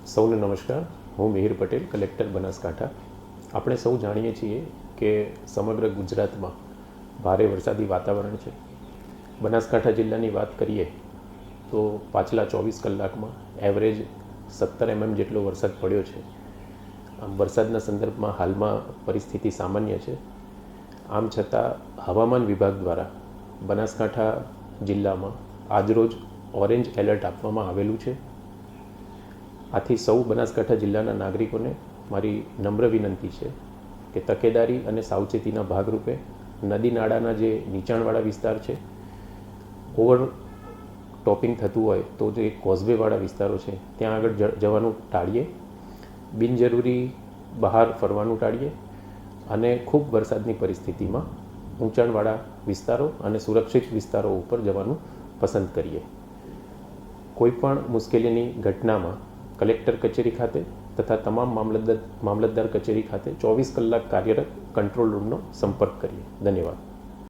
સૌને નમસ્કાર. હું મિહિર પટેલ, કલેક્ટર બનાસકાંઠા. આપણે સૌ જાણીએ છીએ કે સમગ્ર ગુજરાતમાં ભારે વરસાદી વાતાવરણ છે. બનાસકાંઠા જિલ્લાની વાત કરીએ તો પાછલા 24 કલાકમાં એવરેજ 17 mm જેટલો વરસાદ પડ્યો છે. આમ વરસાદના સંદર્ભમાં હાલમાં પરિસ્થિતિ સામાન્ય છે. આમ છતાં હવામાન વિભાગ દ્વારા બનાસકાંઠા જિલ્લામાં આજરોજ ઓરેન્જ એલર્ટ આપવામાં આવેલું છે. આથી સૌ બનાસકાંઠા જિલ્લાના નાગરિકોને મારી નમ્ર વિનંતી છે કે તકેદારી અને સાવચેતીના ભાગરૂપે નદી નાળાના જે નીચાણવાળા વિસ્તાર છે, ઓવર ટોપિંગ થતું હોય તો જે કોઝવેવાળા વિસ્તારો છે ત્યાં આગળ જવાનું ટાળીએ. બિનજરૂરી બહાર ફરવાનું ટાળીએ અને ખૂબ વરસાદની પરિસ્થિતિમાં ઊંચાણવાળા વિસ્તારો અને સુરક્ષિત વિસ્તારો ઉપર જવાનું પસંદ કરીએ. કોઈપણ મુશ્કેલીની ઘટનામાં કલેક્ટર કચેરી ખાતે તથા તમામ મામલતદાર કચેરી ખાતે 24 કલાક કાર્યરત કંટ્રોલ રૂમનો સંપર્ક કરીએ. ધન્યવાદ.